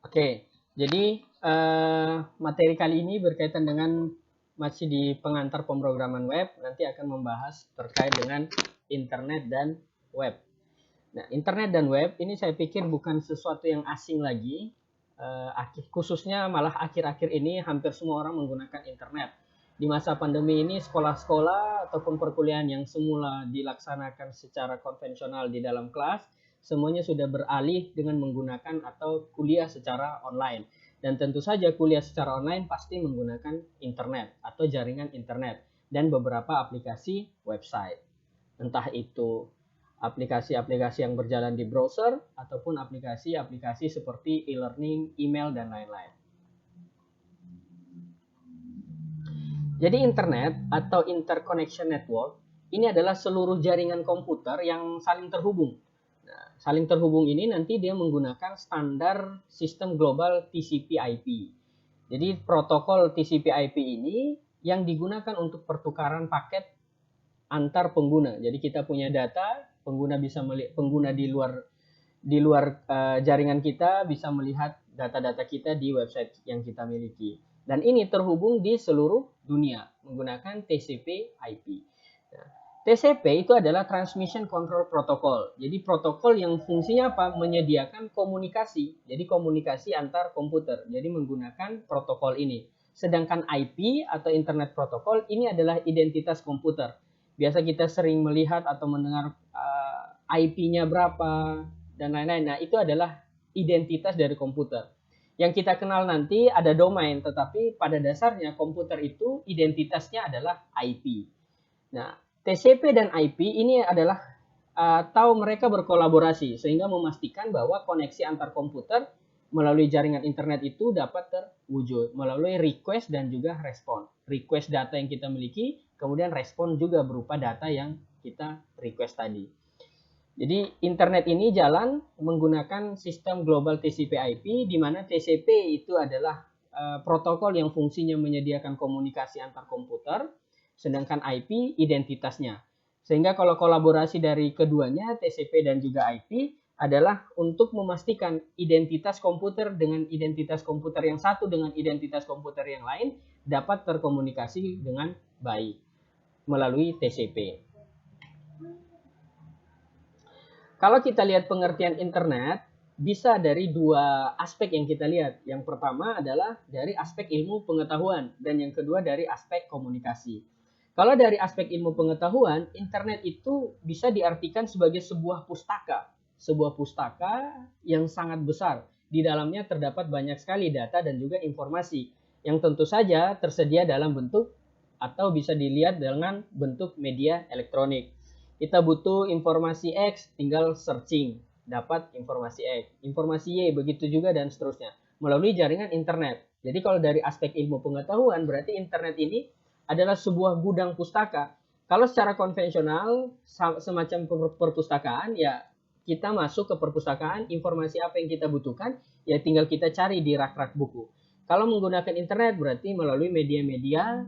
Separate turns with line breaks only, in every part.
Oke, jadi materi kali ini berkaitan dengan masih di pengantar pemrograman web, nanti akan membahas terkait dengan internet dan web. Nah, internet dan web ini saya pikir bukan sesuatu yang asing lagi, khususnya malah akhir-akhir ini hampir semua orang menggunakan internet. Di masa pandemi ini sekolah-sekolah ataupun perkuliahan yang semula dilaksanakan secara konvensional di dalam kelas, semuanya sudah beralih dengan menggunakan atau kuliah secara online. Dan tentu saja kuliah secara online pasti menggunakan internet atau jaringan internet dan beberapa aplikasi website. Entah itu aplikasi-aplikasi yang berjalan di browser ataupun aplikasi-aplikasi seperti e-learning, email, dan lain-lain. Jadi internet atau interconnection network ini adalah seluruh jaringan komputer yang saling terhubung. Nah, saling terhubung ini nanti dia menggunakan standar sistem global TCP/IP. Jadi protokol TCP/IP ini yang digunakan untuk pertukaran paket antar pengguna. Jadi kita punya data, pengguna bisa pengguna di luar jaringan kita bisa melihat data-data kita di website yang kita miliki. Dan ini terhubung di seluruh dunia menggunakan TCP/IP. Nah, TCP itu adalah Transmission Control Protocol. Jadi protokol yang fungsinya apa? Menyediakan komunikasi. Jadi komunikasi antar komputer. Jadi menggunakan protokol ini. Sedangkan IP atau Internet Protocol ini adalah identitas komputer. Biasa kita sering melihat atau mendengar IP-nya berapa dan lain-lain. Nah, itu adalah identitas dari komputer. Yang kita kenal nanti ada domain, tetapi pada dasarnya komputer itu identitasnya adalah IP. Nah, TCP dan IP ini adalah atau mereka berkolaborasi sehingga memastikan bahwa koneksi antar komputer melalui jaringan internet itu dapat terwujud melalui request dan juga respon. Request data yang kita miliki, kemudian respon juga berupa data yang kita request tadi. Jadi internet ini jalan menggunakan sistem global TCP/IP di mana TCP itu adalah protokol yang fungsinya menyediakan komunikasi antar komputer, sedangkan IP identitasnya. Sehingga kalau kolaborasi dari keduanya TCP dan juga IP adalah untuk memastikan identitas komputer dengan identitas komputer yang satu dengan identitas komputer yang lain dapat terkomunikasi dengan baik melalui TCP. Kalau kita lihat pengertian internet, bisa dari dua aspek yang kita lihat. Yang pertama adalah dari aspek ilmu pengetahuan, dan yang kedua dari aspek komunikasi. Kalau dari aspek ilmu pengetahuan, internet itu bisa diartikan sebagai sebuah pustaka. Sebuah pustaka yang sangat besar. Di dalamnya terdapat banyak sekali data dan juga informasi yang tentu saja tersedia dalam bentuk atau bisa dilihat dengan bentuk media elektronik. Kita butuh informasi X, tinggal searching, dapat informasi X. Informasi Y, begitu juga dan seterusnya. Melalui jaringan internet. Jadi kalau dari aspek ilmu pengetahuan, berarti internet ini adalah sebuah gudang pustaka. Kalau secara konvensional, semacam perpustakaan, ya kita masuk ke perpustakaan, informasi apa yang kita butuhkan, ya tinggal kita cari di rak-rak buku. Kalau menggunakan internet, berarti melalui media-media,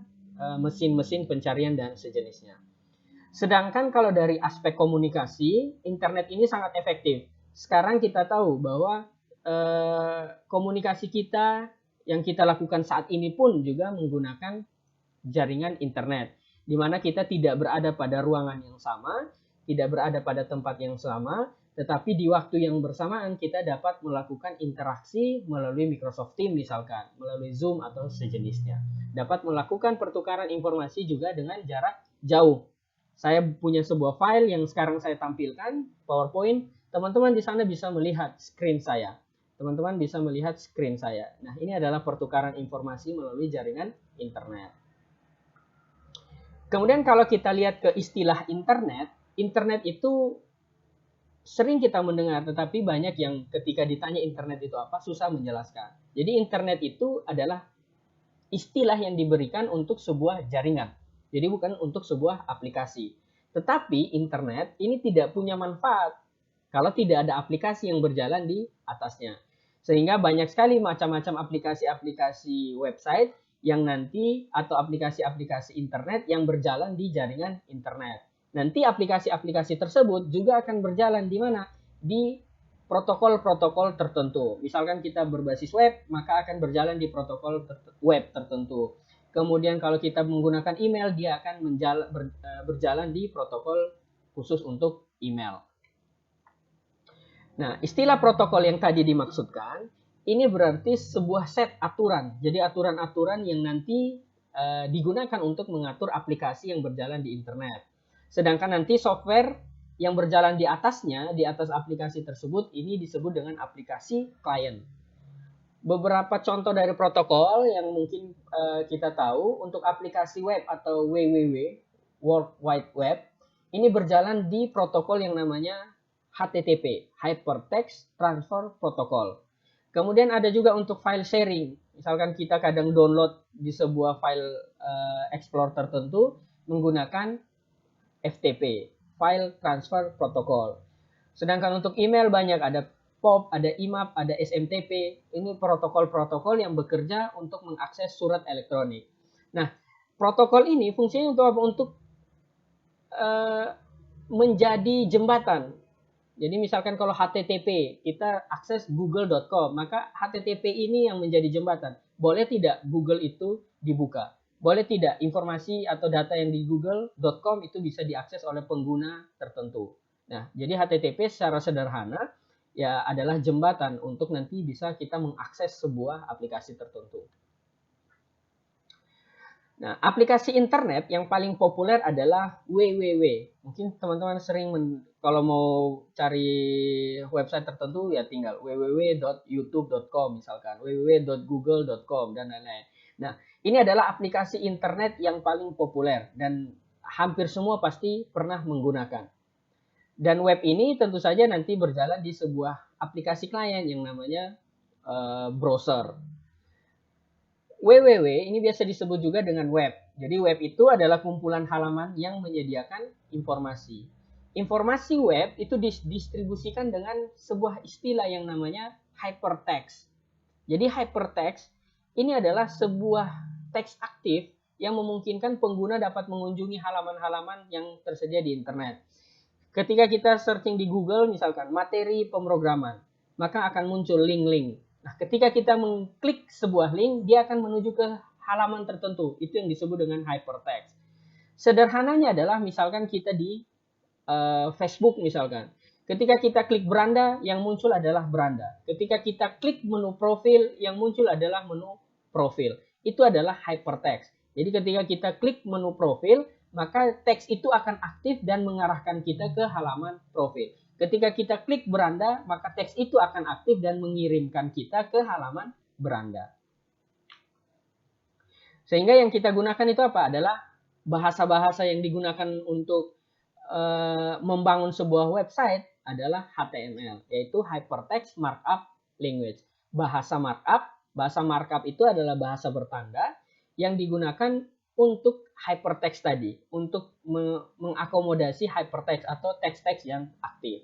mesin-mesin pencarian dan sejenisnya. Sedangkan kalau dari aspek komunikasi, internet ini sangat efektif. Sekarang kita tahu bahwa komunikasi kita yang kita lakukan saat ini pun juga menggunakan jaringan internet, di mana kita tidak berada pada ruangan yang sama, tidak berada pada tempat yang sama, tetapi di waktu yang bersamaan kita dapat melakukan interaksi melalui Microsoft Teams misalkan, melalui Zoom atau sejenisnya. Dapat melakukan pertukaran informasi juga dengan jarak jauh. Saya punya sebuah file yang sekarang saya tampilkan, PowerPoint. Teman-teman di sana bisa melihat screen saya. Teman-teman bisa melihat screen saya. Nah, ini adalah pertukaran informasi melalui jaringan internet. Kemudian kalau kita lihat ke istilah internet, internet itu sering kita mendengar, tetapi banyak yang ketika ditanya internet itu apa, susah menjelaskan. Jadi internet itu adalah istilah yang diberikan untuk sebuah jaringan. Jadi bukan untuk sebuah aplikasi. Tetapi internet ini tidak punya manfaat kalau tidak ada aplikasi yang berjalan di atasnya. Sehingga banyak sekali macam-macam aplikasi-aplikasi website yang nanti atau aplikasi-aplikasi internet yang berjalan di jaringan internet. Nanti aplikasi-aplikasi tersebut juga akan berjalan di mana? Di protokol-protokol tertentu. Misalkan kita berbasis web, maka akan berjalan di protokol web tertentu. Kemudian kalau kita menggunakan email, dia akan berjalan di protokol khusus untuk email. Nah, istilah protokol yang tadi dimaksudkan, ini berarti sebuah set aturan. Jadi aturan-aturan yang nanti digunakan untuk mengatur aplikasi yang berjalan di internet. Sedangkan nanti software yang berjalan di atasnya, di atas aplikasi tersebut, ini disebut dengan aplikasi klien. Beberapa contoh dari protokol yang mungkin kita tahu, untuk aplikasi web atau WWW, World Wide Web, ini berjalan di protokol yang namanya HTTP, Hypertext Transfer Protocol. Kemudian ada juga untuk file sharing. Misalkan kita kadang download di sebuah file Explorer tertentu menggunakan FTP, File Transfer Protocol. Sedangkan untuk email banyak, ada POP, ada IMAP, ada SMTP. Ini protokol-protokol yang bekerja untuk mengakses surat elektronik. Nah, protokol ini fungsinya untuk apa? Untuk menjadi jembatan. Jadi misalkan kalau HTTP, kita akses google.com, maka HTTP ini yang menjadi jembatan. Boleh tidak Google itu dibuka? Boleh tidak informasi atau data yang di google.com itu bisa diakses oleh pengguna tertentu? Nah, jadi HTTP secara sederhana ya adalah jembatan untuk nanti bisa kita mengakses sebuah aplikasi tertentu. Nah, aplikasi internet yang paling populer adalah WWW. Mungkin teman-teman sering kalau mau cari website tertentu ya tinggal www.youtube.com misalkan, www.google.com dan lain-lain. Nah, ini adalah aplikasi internet yang paling populer dan hampir semua pasti pernah menggunakan. Dan web ini tentu saja nanti berjalan di sebuah aplikasi klien yang namanya browser. WWW ini biasa disebut juga dengan web. Jadi web itu adalah kumpulan halaman yang menyediakan informasi. Informasi web itu didistribusikan dengan sebuah istilah yang namanya hypertext. Jadi hypertext ini adalah sebuah teks aktif yang memungkinkan pengguna dapat mengunjungi halaman-halaman yang tersedia di internet. Ketika kita searching di Google misalkan materi pemrograman, maka akan muncul link-link. Nah, ketika kita mengklik sebuah link, dia akan menuju ke halaman tertentu. Itu yang disebut dengan hypertext. Sederhananya adalah misalkan kita di Facebook misalkan. Ketika kita klik beranda, yang muncul adalah beranda. Ketika kita klik menu profil, yang muncul adalah menu profil. Itu adalah hypertext. Jadi ketika kita klik menu profil, maka teks itu akan aktif dan mengarahkan kita ke halaman profil. Ketika kita klik beranda, maka teks itu akan aktif dan mengirimkan kita ke halaman beranda. Sehingga yang kita gunakan itu apa? Adalah bahasa-bahasa yang digunakan untuk membangun sebuah website adalah HTML, yaitu Hypertext Markup Language. Bahasa markup itu adalah bahasa bertanda yang digunakan untuk hypertext tadi, untuk mengakomodasi hypertext atau teks-teks yang aktif.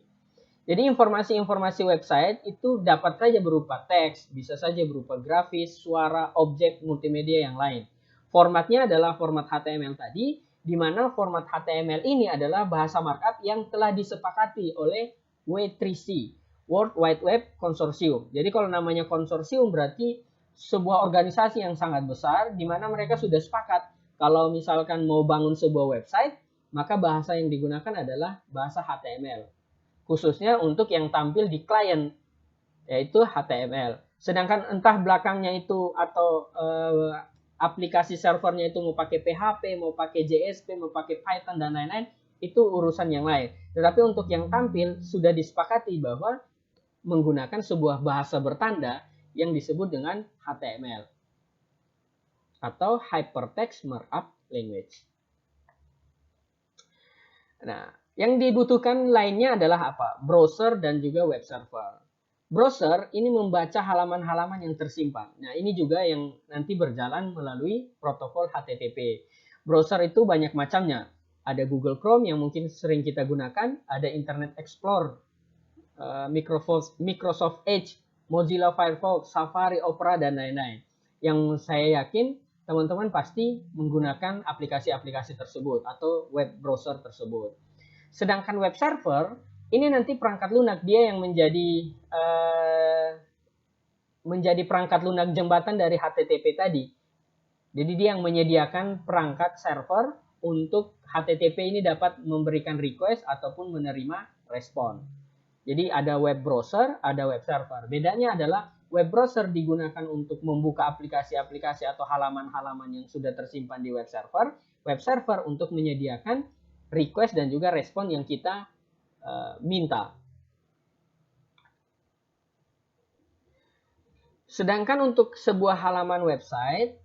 Jadi informasi-informasi website itu dapat saja berupa teks, bisa saja berupa grafis, suara, objek, multimedia yang lain. Formatnya adalah format HTML tadi, di mana format HTML ini adalah bahasa markup yang telah disepakati oleh W3C, World Wide Web Consortium. Jadi kalau namanya konsorsium berarti sebuah organisasi yang sangat besar, di mana mereka sudah sepakat kalau misalkan mau bangun sebuah website, maka bahasa yang digunakan adalah bahasa HTML. Khususnya untuk yang tampil di klien, yaitu HTML. Sedangkan entah belakangnya itu atau aplikasi servernya itu mau pakai PHP, mau pakai JSP, mau pakai Python, dan lain-lain, itu urusan yang lain. Tetapi untuk yang tampil, sudah disepakati bahwa menggunakan sebuah bahasa bertanda yang disebut dengan HTML atau Hypertext Markup Language. Nah, yang dibutuhkan lainnya adalah apa? Browser dan juga web server. Browser ini membaca halaman-halaman yang tersimpan. Nah, ini juga yang nanti berjalan melalui protokol HTTP. Browser itu banyak macamnya. Ada Google Chrome yang mungkin sering kita gunakan, ada Internet Explorer, Microsoft Edge, Mozilla Firefox, Safari, Opera, dan lain-lain. Yang saya yakin teman-teman pasti menggunakan aplikasi-aplikasi tersebut atau web browser tersebut. Sedangkan web server ini nanti perangkat lunak dia yang menjadi perangkat lunak jembatan dari HTTP tadi. Jadi dia yang menyediakan perangkat server untuk HTTP ini dapat memberikan request ataupun menerima respon. Jadi ada web browser, ada web server. Bedanya adalah web browser digunakan untuk membuka aplikasi-aplikasi atau halaman-halaman yang sudah tersimpan di web server. Web server untuk menyediakan request dan juga respon yang kita minta. Sedangkan untuk sebuah halaman website,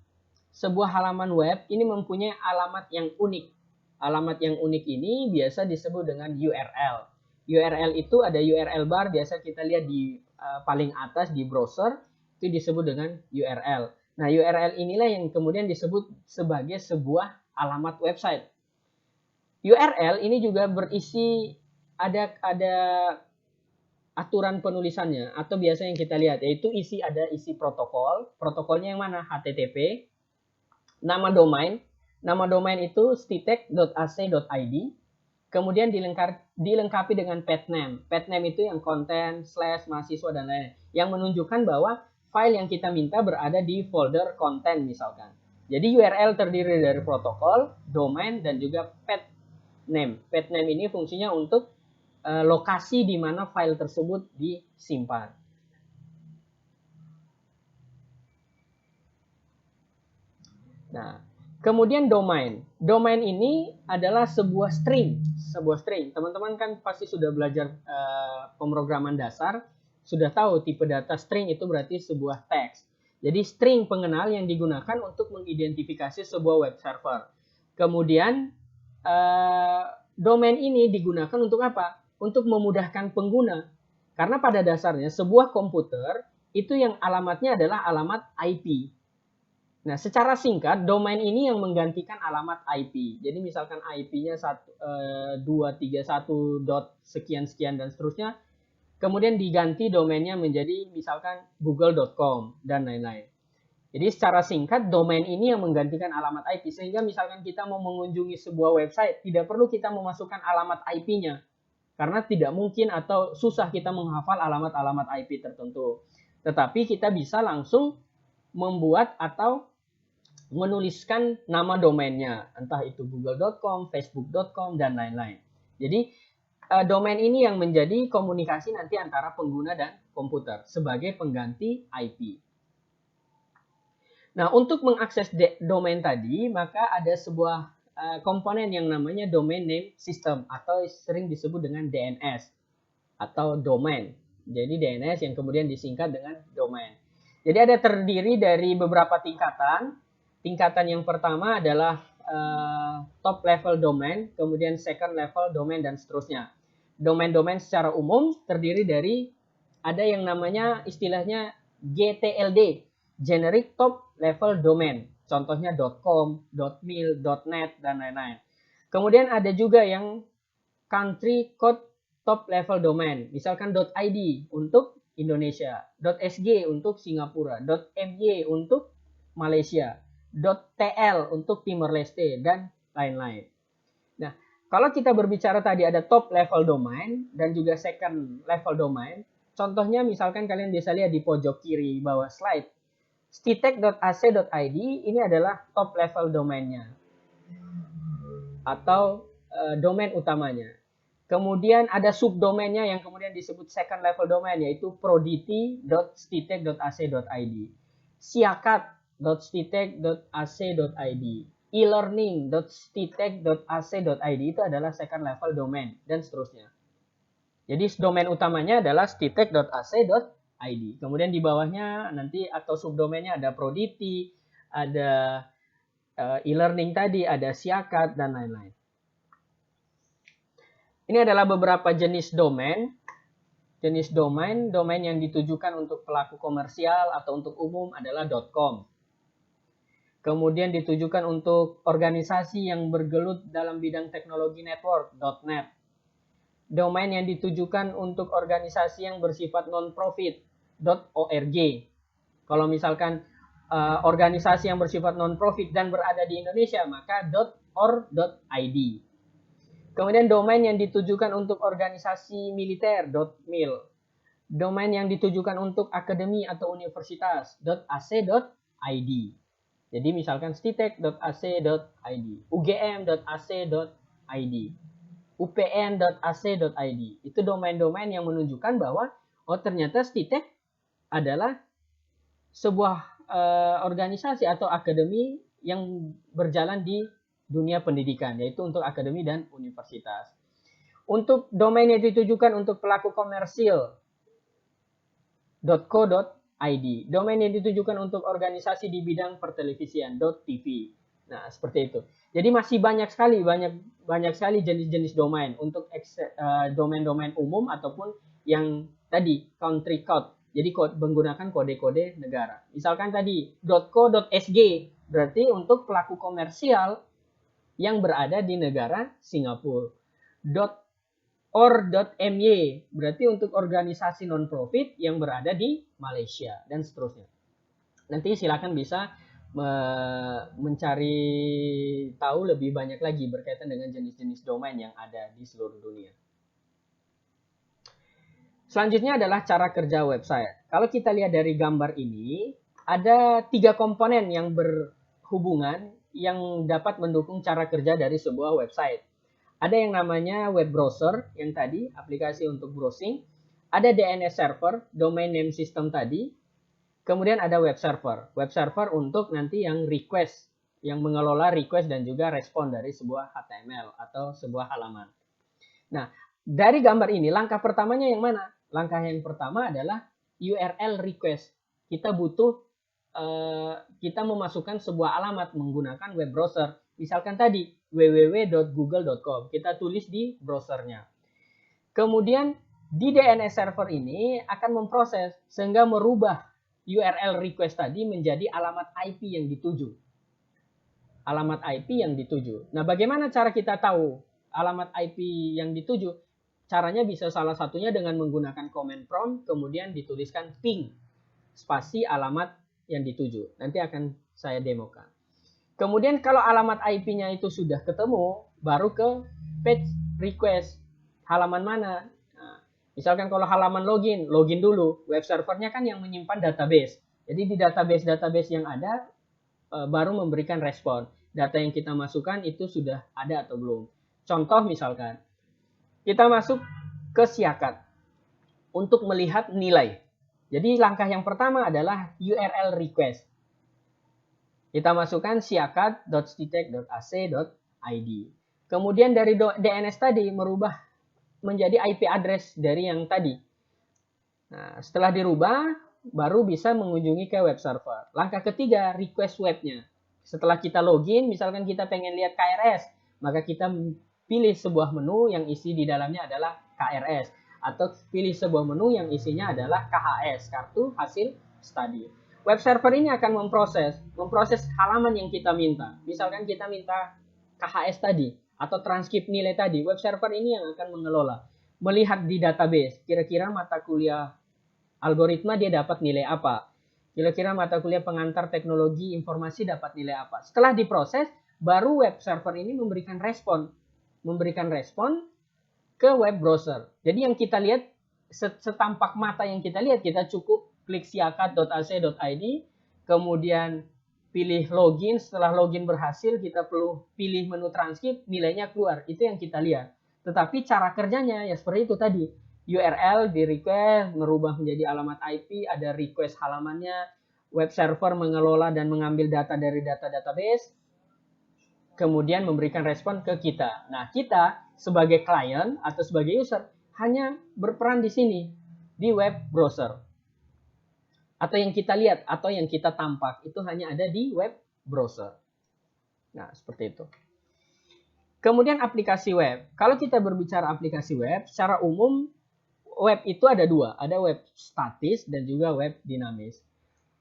sebuah halaman web ini mempunyai alamat yang unik. Alamat yang unik ini biasa disebut dengan URL. URL itu ada URL bar, biasa kita lihat di paling atas di browser, itu disebut dengan URL. Nah, URL inilah yang kemudian disebut sebagai sebuah alamat website. URL ini juga berisi ada aturan penulisannya, atau biasa yang kita lihat yaitu ada isi protokol. Protokolnya yang mana? HTTP. Nama domain itu stitech.ac.id. Kemudian dilengkapi dengan path name. Path name itu yang konten, slash, mahasiswa, dan lain-lain. Yang menunjukkan bahwa file yang kita minta berada di folder konten misalkan. Jadi URL terdiri dari protokol, domain, dan juga path name. Path name ini fungsinya untuk lokasi di mana file tersebut disimpan. Nah, kemudian domain. Domain ini adalah sebuah string. Teman-teman kan pasti sudah belajar pemrograman dasar, sudah tahu tipe data string itu berarti sebuah teks. Jadi string pengenal yang digunakan untuk mengidentifikasi sebuah web server. Kemudian domain ini digunakan untuk apa? Untuk memudahkan pengguna. Karena pada dasarnya sebuah komputer itu yang alamatnya adalah alamat IP. Nah, secara singkat, domain ini yang menggantikan alamat IP. Jadi misalkan IP-nya 231 sekian-sekian dan seterusnya, kemudian diganti domainnya menjadi misalkan google.com dan lain-lain. Jadi secara singkat, domain ini yang menggantikan alamat IP. Sehingga misalkan kita mau mengunjungi sebuah website, tidak perlu kita memasukkan alamat IP-nya. Karena tidak mungkin atau susah kita menghafal alamat-alamat IP tertentu. Tetapi kita bisa langsung membuat atau menuliskan nama domainnya. Entah itu google.com, facebook.com, dan lain-lain. Jadi domain ini yang menjadi komunikasi nanti antara pengguna dan komputer sebagai pengganti IP. Nah, untuk mengakses domain tadi, maka ada sebuah komponen yang namanya domain name system atau sering disebut dengan DNS atau domain. Jadi DNS yang kemudian disingkat dengan domain. Jadi ada terdiri dari beberapa tingkatan. Tingkatan yang pertama adalah top level domain, kemudian second level domain, dan seterusnya. Domain-domain secara umum terdiri dari ada yang namanya istilahnya GTLD, generic top level domain. Contohnya .com, .mil, .net, dan lain-lain. Kemudian ada juga yang country code top level domain. Misalkan .id untuk Indonesia, .sg untuk Singapura, .my untuk Malaysia, .tl untuk Timor Leste, dan lain-lain. Nah, kalau kita berbicara tadi ada top level domain dan juga second level domain, contohnya misalkan kalian bisa lihat di pojok kiri bawah slide, stitech.ac.id ini adalah top level domainnya atau domain utamanya. Kemudian ada subdomainnya yang kemudian disebut second level domain, yaitu proditi.stitech.ac.id, siakat.stitech.ac.id, e-learning.stitech.ac.id itu adalah second level domain, dan seterusnya. Jadi domain utamanya adalah stitech.ac.id. Kemudian di bawahnya nanti atau subdomainnya ada proditi, ada e-learning tadi, ada siakat, dan lain-lain. Ini adalah beberapa jenis domain. Jenis domain yang ditujukan untuk pelaku komersial atau untuk umum adalah .com. Kemudian ditujukan untuk organisasi yang bergelut dalam bidang teknologi network, .net. Domain yang ditujukan untuk organisasi yang bersifat non-profit, .org. Kalau misalkan organisasi yang bersifat non-profit dan berada di Indonesia, maka .or.id. Kemudian domain yang ditujukan untuk organisasi militer .mil. Domain yang ditujukan untuk akademi atau universitas .ac.id. Jadi misalkan stitek.ac.id, ugm.ac.id, upn.ac.id. Itu domain-domain yang menunjukkan bahwa oh ternyata Stitek adalah sebuah organisasi atau akademi yang berjalan di dunia pendidikan, yaitu untuk akademi dan universitas. Untuk domain yang ditujukan untuk pelaku komersil .co.id, domain yang ditujukan untuk organisasi di bidang pertelevisian .tv. Nah, seperti itu. Jadi masih banyak sekali jenis-jenis domain untuk domain-domain umum ataupun yang tadi country code. Jadi menggunakan kode-kode negara. Misalkan tadi .co.sg berarti untuk pelaku komersial yang berada di negara Singapura. .or.my berarti untuk organisasi non-profit yang berada di Malaysia dan seterusnya. Nanti silakan bisa mencari tahu lebih banyak lagi berkaitan dengan jenis-jenis domain yang ada di seluruh dunia. Selanjutnya adalah cara kerja website. Kalau kita lihat dari gambar ini, ada 3 komponen yang berhubungan yang dapat mendukung cara kerja dari sebuah website. Ada yang namanya web browser, yang tadi, aplikasi untuk browsing. Ada DNS server, domain name system tadi. Kemudian ada web server. Web server untuk nanti yang request, yang mengelola request dan juga respon dari sebuah HTML atau sebuah halaman. Nah, dari gambar ini, langkah pertamanya yang mana? Langkah yang pertama adalah URL request. Kita memasukkan sebuah alamat menggunakan web browser. Misalkan tadi www.google.com. Kita tulis di browsernya. Kemudian di DNS server ini akan memproses sehingga merubah URL request tadi menjadi alamat IP yang dituju. Alamat IP yang dituju. Nah, bagaimana cara kita tahu alamat IP yang dituju? Caranya bisa salah satunya dengan menggunakan command prompt, kemudian dituliskan ping, spasi alamat yang dituju. Nanti akan saya demokan. Kemudian kalau alamat IP-nya itu sudah ketemu, baru ke page request. Halaman mana? Nah, misalkan kalau halaman login dulu. Web servernya kan yang menyimpan database. Jadi di database yang ada, baru memberikan respon. Data yang kita masukkan itu sudah ada atau belum. Contoh misalkan, kita masuk ke Siakat untuk melihat nilai. Jadi langkah yang pertama adalah URL request. Kita masukkan siakat.stitek.ac.id. Kemudian dari DNS tadi merubah menjadi IP address dari yang tadi. Nah, setelah dirubah, baru bisa mengunjungi ke web server. Langkah ketiga, request webnya. Setelah kita login, misalkan kita pengen lihat KRS, maka kita pilih sebuah menu yang isi di dalamnya adalah KRS. Atau pilih sebuah menu yang isinya adalah KHS, kartu hasil studi. Web server ini akan memproses halaman yang kita minta. Misalkan kita minta KHS tadi, atau transkrip nilai tadi. Web server ini yang akan mengelola. Melihat di database, kira-kira mata kuliah algoritma dia dapat nilai apa. Kira-kira mata kuliah pengantar teknologi informasi dapat nilai apa. Setelah diproses, baru web server ini memberikan respon ke web browser. Jadi yang kita lihat, setampak mata yang kita lihat, kita cukup klik siakat.ac.id, kemudian pilih login. Setelah login berhasil, kita perlu pilih menu transkrip, nilainya keluar. Itu yang kita lihat. Tetapi cara kerjanya ya seperti itu tadi. URL di request, merubah menjadi alamat IP, ada request halamannya, web server mengelola dan mengambil data dari database, kemudian memberikan respon ke kita. Nah, kita sebagai klien atau sebagai user hanya berperan di sini, di web browser. Atau yang kita lihat, atau yang kita tampak, itu hanya ada di web browser. Nah, seperti itu. Kemudian aplikasi web. Kalau kita berbicara aplikasi web, secara umum web itu ada dua. Ada web statis dan juga web dinamis.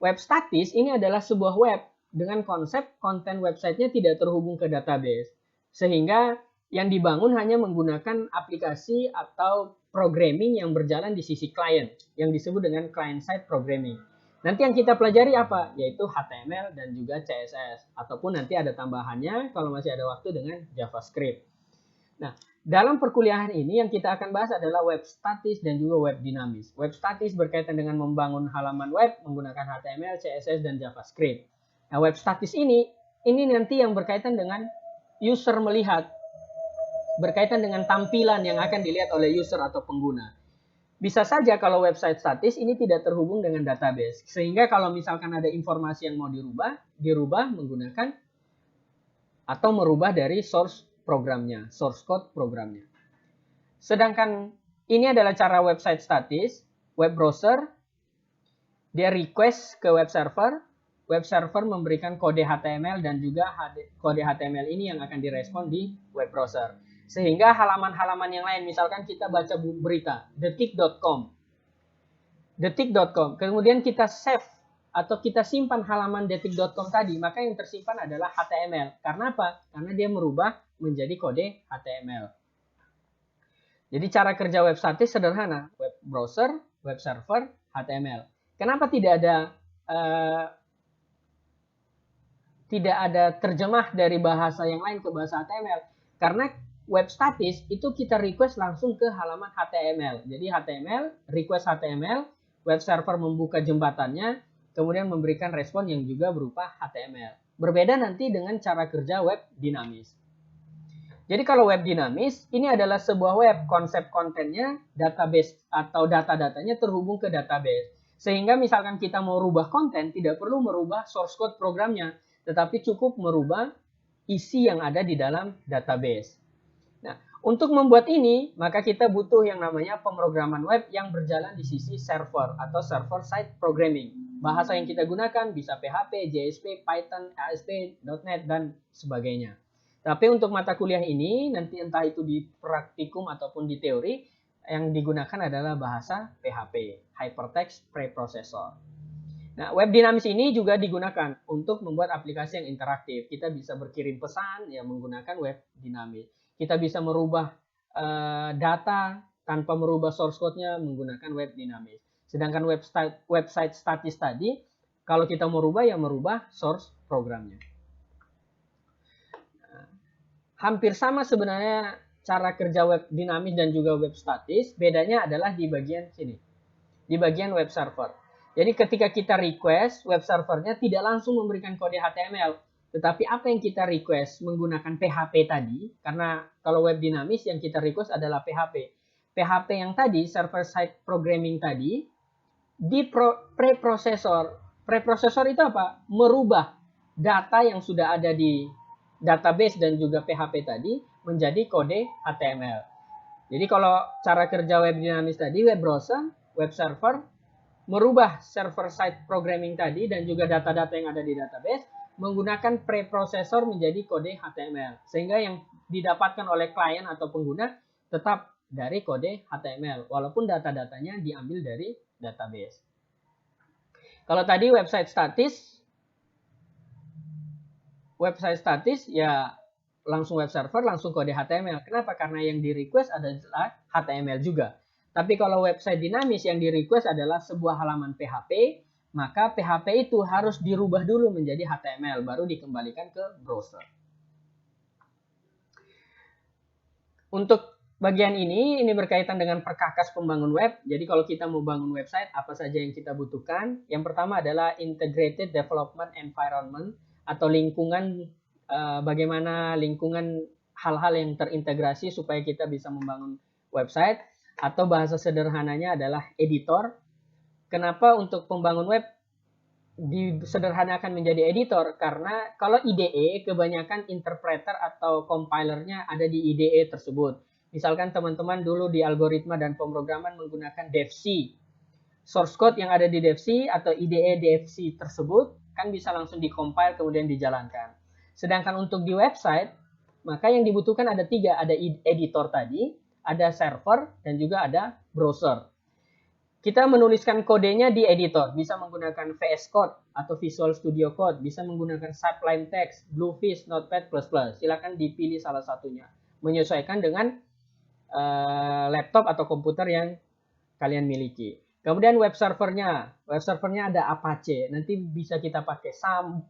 Web statis ini adalah sebuah web dengan konsep konten websitenya tidak terhubung ke database. Sehingga yang dibangun hanya menggunakan aplikasi atau programming yang berjalan di sisi klien, yang disebut dengan client-side programming. Nanti yang kita pelajari apa? Yaitu HTML dan juga CSS. Ataupun nanti ada tambahannya kalau masih ada waktu dengan JavaScript. Nah, dalam perkuliahan ini yang kita akan bahas adalah web statis dan juga web dinamis. Web statis berkaitan dengan membangun halaman web menggunakan HTML, CSS, dan JavaScript. Nah, web statis ini nanti yang berkaitan dengan user melihat, berkaitan dengan tampilan yang akan dilihat oleh user atau pengguna. Bisa saja kalau website statis ini tidak terhubung dengan database. Sehingga kalau misalkan ada informasi yang mau dirubah menggunakan atau merubah dari source programnya, source code programnya. Sedangkan ini adalah cara website statis, web browser, dia request ke web server memberikan kode HTML dan juga kode HTML ini yang akan direspon di web browser. Sehingga halaman-halaman yang lain, misalkan kita baca berita, detik.com, kemudian kita save atau kita simpan halaman detik.com tadi, maka yang tersimpan adalah HTML. Karena apa? Karena dia merubah menjadi kode HTML. Jadi cara kerja web statis sederhana, web browser, web server, HTML. Kenapa tidak ada terjemah dari bahasa yang lain ke bahasa HTML? Karena web statis itu kita request langsung ke halaman HTML. Jadi HTML, request HTML, web server membuka jembatannya, kemudian memberikan respon yang juga berupa HTML. Berbeda nanti dengan cara kerja web dinamis. Jadi kalau web dinamis, ini adalah sebuah web, konsep kontennya, database atau data-datanya terhubung ke database. Sehingga misalkan kita mau rubah konten, tidak perlu merubah source code programnya, tetapi cukup merubah isi yang ada di dalam database. Nah, untuk membuat ini, maka kita butuh yang namanya pemrograman web yang berjalan di sisi server atau server-side programming. Bahasa yang kita gunakan bisa PHP, JSP, Python, ASP.NET, dan sebagainya. Tapi untuk mata kuliah ini, nanti entah itu di praktikum ataupun di teori, yang digunakan adalah bahasa PHP, Hypertext Preprocessor. Nah, web dinamis ini juga digunakan untuk membuat aplikasi yang interaktif. Kita bisa berkirim pesan yang menggunakan web dinamis. Kita bisa merubah data tanpa merubah source code-nya menggunakan web dinamis. Sedangkan website statis tadi, kalau kita merubah ya merubah source programnya. Hampir sama sebenarnya cara kerja web dinamis dan juga web statis. Bedanya adalah di bagian sini, di bagian web server. Jadi ketika kita request, web servernya tidak langsung memberikan kode HTML. Tetapi apa yang kita request menggunakan PHP tadi, karena kalau web dinamis yang kita request adalah PHP. PHP yang tadi, server-side programming tadi, di preprocessor. Preprocessor itu apa? Merubah data yang sudah ada di database dan juga PHP tadi menjadi kode HTML. Jadi kalau cara kerja web dinamis tadi, web browser, web server, merubah server-side programming tadi dan juga data-data yang ada di database menggunakan preprocessor menjadi kode HTML. Sehingga yang didapatkan oleh klien atau pengguna tetap dari kode HTML, walaupun data-datanya diambil dari database. Kalau tadi website statis ya langsung web server, langsung kode HTML. Kenapa? Karena yang di request adalah HTML juga. Tapi kalau website dinamis yang di request adalah sebuah halaman PHP, maka PHP itu harus dirubah dulu menjadi HTML, baru dikembalikan ke browser. Untuk bagian ini berkaitan dengan perkakas pembangun web. Jadi kalau kita mau bangun website, apa saja yang kita butuhkan? Yang pertama adalah Integrated Development Environment atau lingkungan, bagaimana lingkungan hal-hal yang terintegrasi supaya kita bisa membangun website. Atau bahasa sederhananya adalah editor. Kenapa untuk pembangun web disederhanakan menjadi editor? Karena kalau IDE kebanyakan interpreter atau compilernya ada di IDE tersebut. Misalkan teman-teman dulu di algoritma dan pemrograman menggunakan DevC. Source code yang ada di DevC atau IDE DevC tersebut kan bisa langsung dikompil kemudian dijalankan. Sedangkan untuk di website, maka yang dibutuhkan ada 3. Ada editor tadi, ada server, dan juga ada browser. Kita menuliskan kodenya di editor, bisa menggunakan VS Code atau Visual Studio Code, bisa menggunakan Sublime Text, Bluefish, Notepad++. Silakan dipilih salah satunya, menyesuaikan dengan laptop atau komputer yang kalian miliki. Kemudian web servernya ada Apache, nanti bisa kita pakai SAM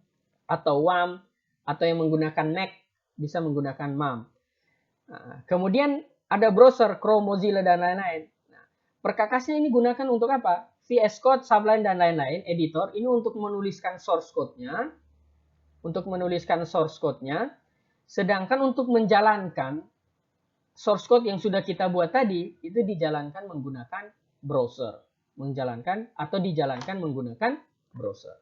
atau WAM, atau yang menggunakan Mac bisa menggunakan MAM. Nah, kemudian ada browser, Chrome, Mozilla, dan lain-lain. Nah, perkakasnya ini gunakan untuk apa? VS Code, Sublime, dan lain-lain, editor, ini untuk menuliskan source code-nya, sedangkan untuk menjalankan source code yang sudah kita buat tadi, itu dijalankan menggunakan browser. Dijalankan menggunakan browser.